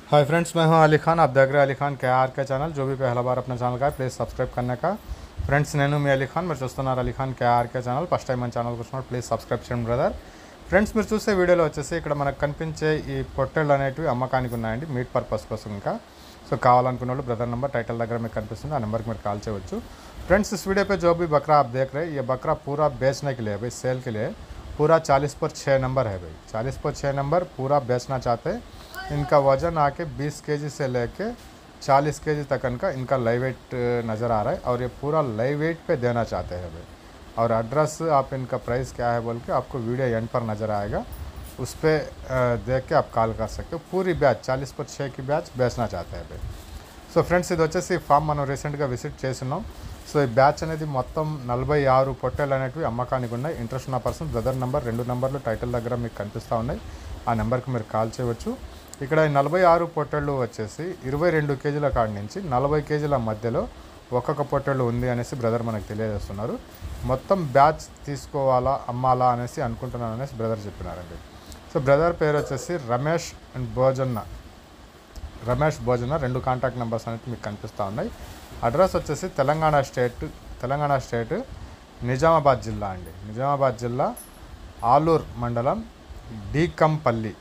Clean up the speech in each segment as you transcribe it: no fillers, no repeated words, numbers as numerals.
Hi friends, मैं हूं अली खान। आप देख रहे हैं अली खान के आर के चैनल। जो भी पहला बार अपना ఛానల్ का प्लीज़ సబ్స్క్రైబ్ करने का ఫ్రెండ్స్, నేను మీ అలీ ఖాన్. మీరు చూస్తున్నారు Ali Khan KRK channel. First time మన ఛానల్కి వచ్చినప్పుడు ప్లీజ్ సబ్స్క్రైబ్ చేయండి బ్రదర్. ఫ్రెండ్స్, మీరు చూసే వీడియోలో వచ్చేసి ఇక్కడ మనకు కనిపించే ఈ పొట్టేళ్ళు అనేటివి అమ్మకానికి ఉన్నాయండి, మీట్ పర్పస్ కోసం. ఇంకా సో కావాలనుకున్న వాళ్ళు బ్రదర్ నెంబర్ టైటిల్ దగ్గర మీకు కనిపిస్తుంది, ఆ నెంబర్కి మీరు కాల్ చేయవచ్చు. फ्रेंड्स, इस वीडियो पे जो भी बकरा आप देख रहे हैं, ये बकरा पूरा बेचने के लिए भाई, सेल के लिए पूरा 40 पर 6 नंबर है भाई। 40 पर 6 नंबर पूरा बेचना चाहते हैं। इनका वज़न आके 20 केजी से लेके 40 केजी तक इनका लाइव वेट नज़र आ रहा है, और ये पूरा लाइव वेट पे देना चाहते हैं भाई। और एड्रेस आप इनका प्राइस क्या है बोल के आपको वीडियो एंड पर नज़र आएगा, उस पर देख के आप कॉल कर सकते हो। पूरी बैच 40 पर 6 की बैच बेचना चाहते हैं भाई. సో ఫ్రెండ్స్, ఇది వచ్చేసి ఫామ్ మనం రీసెంట్గా విజిట్ చేస్తున్నాం. సో ఈ బ్యాచ్ అనేది మొత్తం 46 పొట్టేళ్ళు అనేటివి అమ్మకానికి ఉన్నాయి. ఇంట్రెస్ట్ ఉన్న పర్సన్ బ్రదర్ నెంబర్ 2 నెంబర్లు టైటిల్ దగ్గర మీకు కనిపిస్తూ ఉన్నాయి, ఆ నెంబర్కి మీరు కాల్ చేయవచ్చు. ఇక్కడ ఈ 46 పొట్టేళ్ళు వచ్చేసి 22 కేజీల కాడి నుంచి 40 కేజీల మధ్యలో ఒక్కొక్క పొట్టేళ్ళు ఉంది అనేసి బ్రదర్ మనకు తెలియజేస్తున్నారు. మొత్తం బ్యాచ్ తీసుకోవాలా అమ్మాలా అనేసి అనుకుంటున్నాను అనేసి బ్రదర్ చెప్పినారండి. సో బ్రదర్ పేరు వచ్చేసి రమేష్ భోజన. 2 కాంటాక్ట్ నెంబర్స్ అనేది మీకు కనిపిస్తూ ఉన్నాయి. అడ్రస్ వచ్చేసి తెలంగాణ స్టేట్ నిజామాబాద్ జిల్లా అండి. నిజామాబాద్ జిల్లా ఆలూర్ మండలం డీకంపల్లి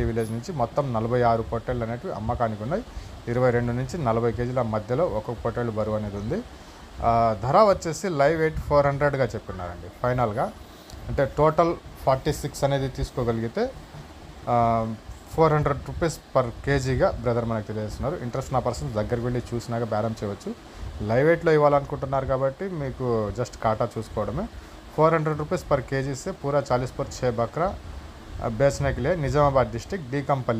విలేజ్ నుంచి మొత్తం 46 పొట్టేళ్ళు అనేటివి అమ్మకానికి ఉన్నాయి. 22 నుంచి 40 కేజీల మధ్యలో ఒక్కొక్క పొట్టేళ్ళు బరువు అనేది ఉంది. ధర వచ్చేసి లైవ్ వెయిట్ 400గా చెప్పినారండి ఫైనల్గా. అంటే టోటల్ 46 అనేది తీసుకోగలిగితే 400 రూపీస్ పర్ కేజీగా బ్రదర్ మనకు తెలియజేస్తున్నారు. ఇంట్రెస్ట్ ఉన్న పర్సన్ దగ్గరికి వెళ్ళి చూసినాక బేరం చేయవచ్చు. లైవ్ వెయిట్లో ఇవ్వాలనుకుంటున్నారు కాబట్టి మీకు జస్ట్ కాటా చూసుకోవడమే. 400 रुपीज़ पर केजी से पूरा 40 पर 6 बकरा बेचने के लिए निज़ामाबाद डिस्ट्रिक्ट डीकंपल्ली